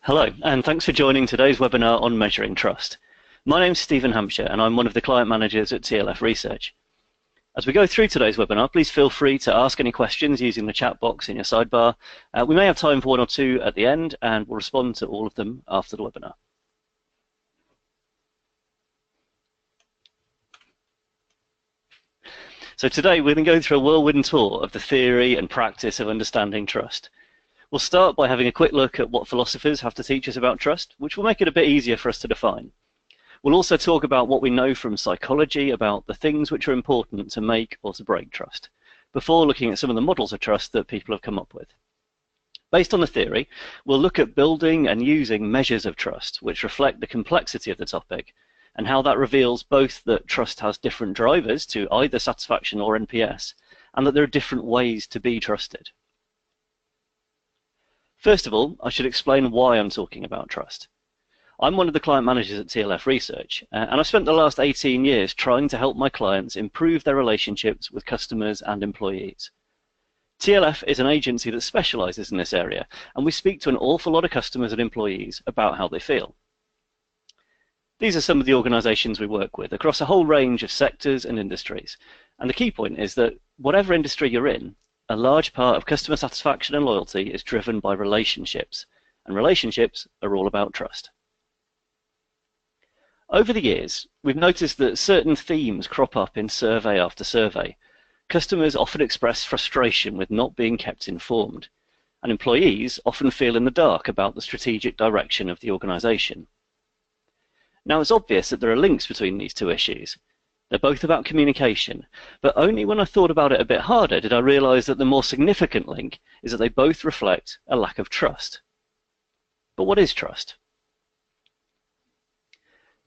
Hello, and thanks for joining today's webinar on measuring trust. My name's Stephen Hampshire, and I'm one of the client managers at TLF Research. As we go through today's webinar, please feel free to ask any questions using the chat box in your sidebar. We may have time for one or two at the end, and we'll respond to all of them after the webinar. So today we're going to go through a whirlwind tour of the theory and practice of understanding trust. We'll start by having a quick look at what philosophers have to teach us about trust, which will make it a bit easier for us to define. We'll also talk about what we know from psychology about the things which are important to make or to break trust, before looking at some of the models of trust that people have come up with. Based on the theory, we'll look at building and using measures of trust which reflect the complexity of the topic and how that reveals both that trust has different drivers to either satisfaction or NPS, and that there are different ways to be trusted. First of all, I should explain why I'm talking about trust. I'm one of the client managers at TLF Research, and I've spent the last 18 years trying to help my clients improve their relationships with customers and employees. TLF is an agency that specializes in this area, and we speak to an awful lot of customers and employees about how they feel. These are some of the organizations we work with across a whole range of sectors and industries, and the key point is that whatever industry you're in, a large part of customer satisfaction and loyalty is driven by relationships, and relationships are all about trust. Over the years, we've noticed that certain themes crop up in survey after survey. Customers often express frustration with not being kept informed, and employees often feel in the dark about the strategic direction of the organization. Now, it's obvious that there are links between these two issues. They're both about communication, but only when I thought about it a bit harder did I realize that the more significant link is that they both reflect a lack of trust. But what is trust?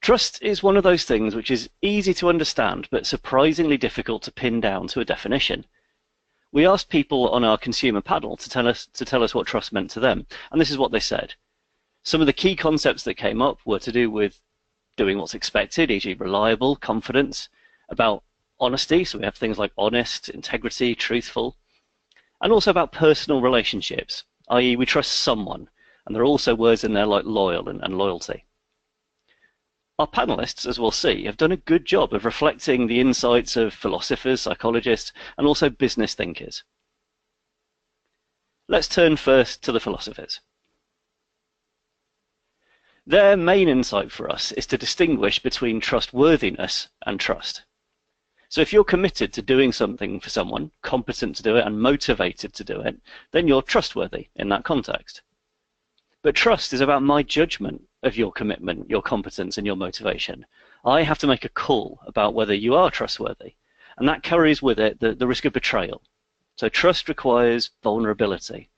Trust is one of those things which is easy to understand, but surprisingly difficult to pin down to a definition. We asked people on our consumer panel to tell us what trust meant to them, and this is what they said. Some of the key concepts that came up were to do with doing what's expected, e.g. reliable, confidence, about honesty, so we have things like honest, integrity, truthful, and also about personal relationships, i.e. we trust someone, and there are also words in there like loyal and loyalty. Our panelists, as we'll see, have done a good job of reflecting the insights of philosophers, psychologists, and also business thinkers. Let's turn first to the philosophers. Their main insight for us is to distinguish between trustworthiness and trust. So if you're committed to doing something for someone, competent to do it and motivated to do it, then you're trustworthy in that context. But trust is about my judgment of your commitment, your competence and your motivation. I have to make a call about whether you are trustworthy, and that carries with it the risk of betrayal. So trust requires vulnerability.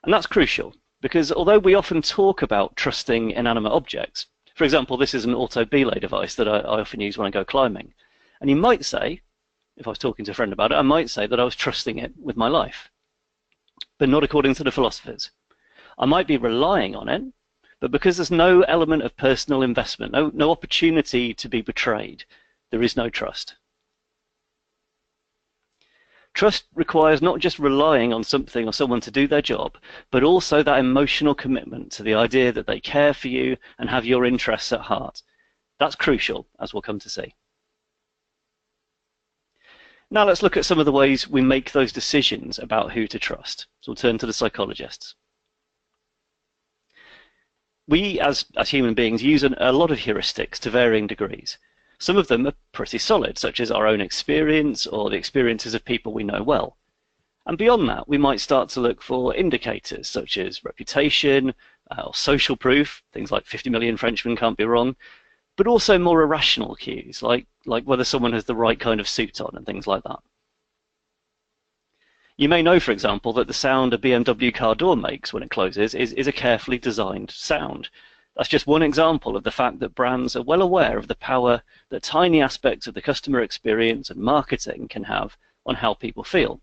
And that's crucial, because although we often talk about trusting inanimate objects, for example, this is an auto belay device that I often use when I go climbing, and you might say, if I was talking to a friend about it, I might say that I was trusting it with my life, but not according to the philosophers. I might be relying on it, but because there's no element of personal investment, no opportunity to be betrayed, there is no trust. Trust requires not just relying on something or someone to do their job, but also that emotional commitment to the idea that they care for you and have your interests at heart. That's crucial, as we'll come to see. Now let's look at some of the ways we make those decisions about who to trust. So we'll turn to the psychologists. We, as human beings, use a lot of heuristics to varying degrees. Some of them are pretty solid, such as our own experience or the experiences of people we know well. And beyond that, we might start to look for indicators such as reputation or social proof, things like 50 million Frenchmen can't be wrong, but also more irrational cues, like whether someone has the right kind of suit on and things like that. You may know, for example, that the sound a BMW car door makes when it closes is a carefully designed sound. That's just one example of the fact that brands are well aware of the power that tiny aspects of the customer experience and marketing can have on how people feel.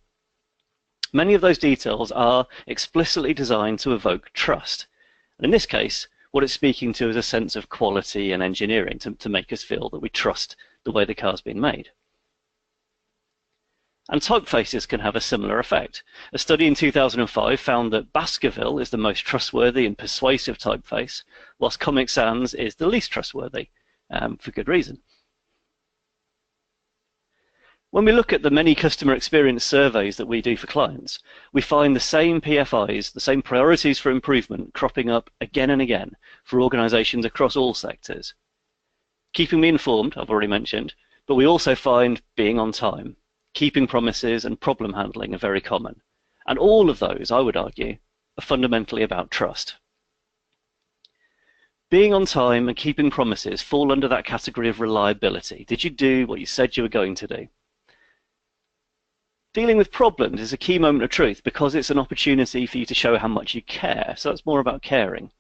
Many of those details are explicitly designed to evoke trust. And in this case, what it's speaking to is a sense of quality and engineering to make us feel that we trust the way the car's been made. And typefaces can have a similar effect. A study in 2005 found that Baskerville is the most trustworthy and persuasive typeface, whilst Comic Sans is the least trustworthy, for good reason. When we look at the many customer experience surveys that we do for clients, we find the same PFIs, the same priorities for improvement cropping up again and again for organizations across all sectors. Keeping me informed, I've already mentioned, but we also find being on time, keeping promises, and problem handling are very common. And all of those, I would argue, are fundamentally about trust. Being on time and keeping promises fall under that category of reliability. Did you do what you said you were going to do? Dealing with problems is a key moment of truth because it's an opportunity for you to show how much you care. So that's more about caring.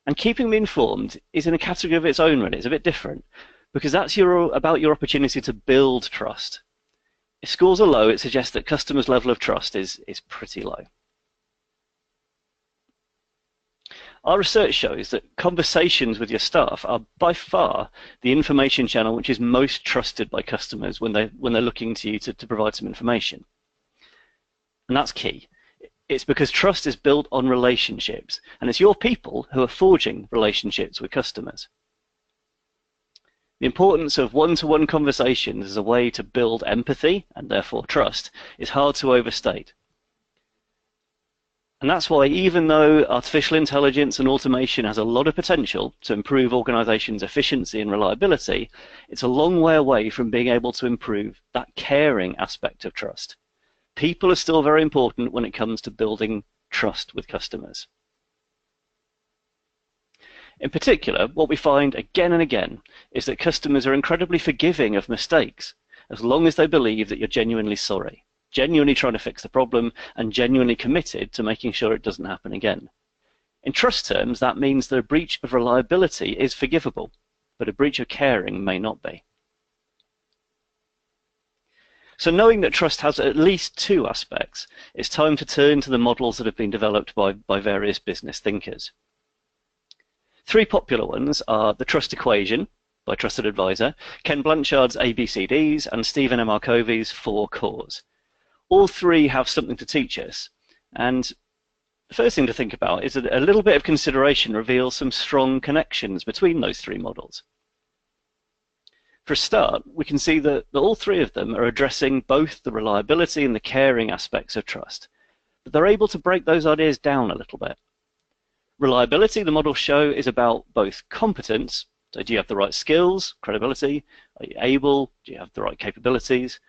And keeping me informed is in a category of its own, really. It's a bit different because that's about your opportunity to build trust. If scores are low, it suggests that customers' level of trust is pretty low. Our research shows that conversations with your staff are by far the information channel which is most trusted by customers when they're looking to you to provide some information. And that's key. It's because trust is built on relationships, and it's your people who are forging relationships with customers. The importance of one-to-one conversations as a way to build empathy, and therefore trust, is hard to overstate. And that's why, even though artificial intelligence and automation has a lot of potential to improve organizations' efficiency and reliability, it's a long way away from being able to improve that caring aspect of trust. People are still very important when it comes to building trust with customers. In particular, what we find again and again is that customers are incredibly forgiving of mistakes, as long as they believe that you're genuinely sorry, genuinely trying to fix the problem, and genuinely committed to making sure it doesn't happen again. In trust terms, that means that a breach of reliability is forgivable, but a breach of caring may not be. So knowing that trust has at least two aspects, it's time to turn to the models that have been developed by various business thinkers. Three popular ones are the trust equation by Trusted Advisor, Ken Blanchard's ABCDs, and Stephen M. Covey's 4 cores. All three have something to teach us, and the first thing to think about is that a little bit of consideration reveals some strong connections between those three models. For a start, we can see that all three of them are addressing both the reliability and the caring aspects of trust, but they're able to break those ideas down a little bit. Reliability, the models show, is about both competence, so do you have the right skills, credibility, are you able, do you have the right capabilities,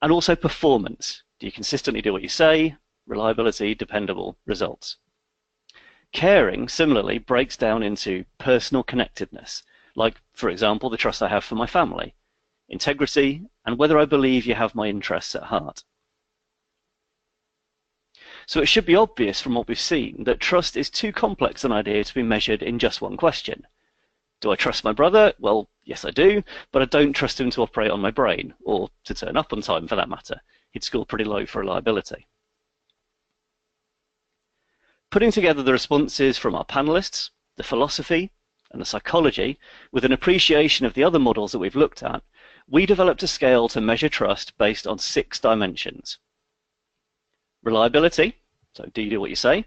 and also performance, do you consistently do what you say, reliability, dependable results. Caring, similarly, breaks down into personal connectedness, like, for example, the trust I have for my family, integrity, and whether I believe you have my interests at heart. So it should be obvious from what we've seen that trust is too complex an idea to be measured in just one question. Do I trust my brother? Well, yes I do, but I don't trust him to operate on my brain, or to turn up on time for that matter. He'd score pretty low for reliability. Putting together the responses from our panelists, the philosophy, and the psychology, with an appreciation of the other models that we've looked at, we developed a scale to measure trust based on 6 dimensions. Reliability, so do you do what you say?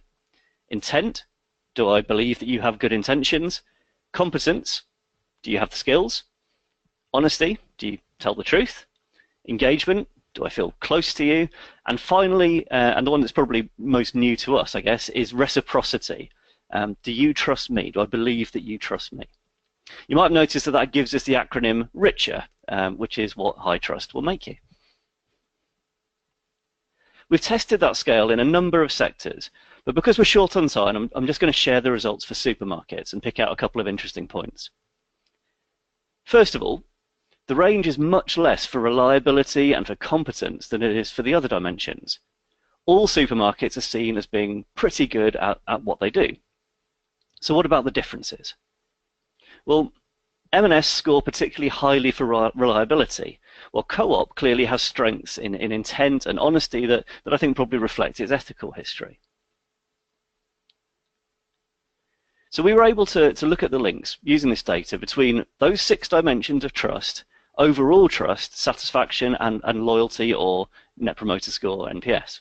Intent, do I believe that you have good intentions? Competence, do you have the skills? Honesty, do you tell the truth? Engagement, do I feel close to you? And finally, and the one that's probably most new to us, I guess, is reciprocity. Do you trust me? Do I believe that you trust me? You might have noticed that that gives us the acronym RICHER, which is what high trust will make you. We've tested that scale in a number of sectors, but because we're short on time, I'm just going to share the results for supermarkets and pick out a couple of interesting points. First of all, the range is much less for reliability and for competence than it is for the other dimensions. All supermarkets are seen as being pretty good at what they do. So what about the differences? Well, M&S score particularly highly for reliability, while Co-op clearly has strengths in intent and honesty that I think probably reflect its ethical history. So we were able to look at the links using this data between those 6 dimensions of trust, overall trust, satisfaction, and loyalty, or Net Promoter Score, NPS.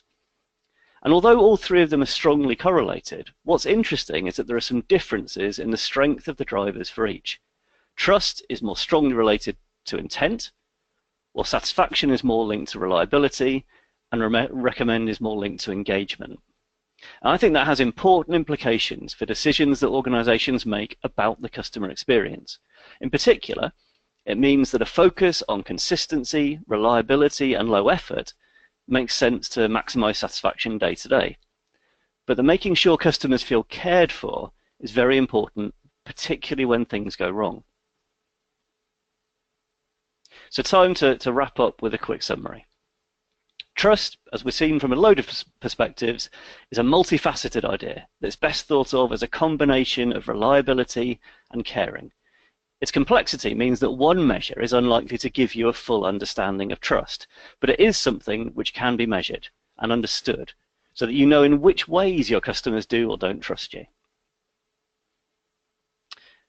And although all three of them are strongly correlated, what's interesting is that there are some differences in the strength of the drivers for each. Trust is more strongly related to intent, while satisfaction is more linked to reliability, and recommend is more linked to engagement. And I think that has important implications for decisions that organizations make about the customer experience. In particular, it means that a focus on consistency, reliability, and low effort makes sense to maximize satisfaction day to day. But the making sure customers feel cared for is very important, particularly when things go wrong. So time to wrap up with a quick summary. Trust, as we've seen from a load of perspectives, is a multifaceted idea that's best thought of as a combination of reliability and caring. Its complexity means that one measure is unlikely to give you a full understanding of trust, but it is something which can be measured and understood so that you know in which ways your customers do or don't trust you.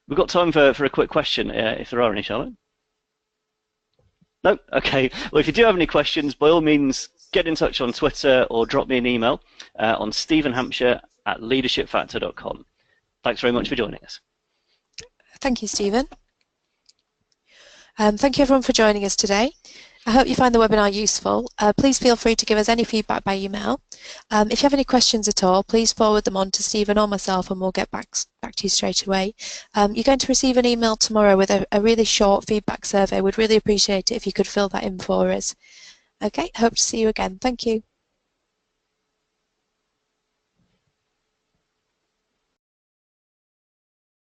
We've got time for a quick question, if there are any, Charlotte. No? Okay. Well, if you do have any questions, by all means, get in touch on Twitter or drop me an email on stephenhampshire@leadershipfactor.com. Thanks very much for joining us. Thank you, Stephen. Thank you everyone for joining us today. I hope you find the webinar useful. Please feel free to give us any feedback by email. If you have any questions at all, please forward them on to Stephen or myself and we'll get back to you straight away. You're going to receive an email tomorrow with a really short feedback survey. We'd really appreciate it if you could fill that in for us. Okay, hope to see you again. Thank you.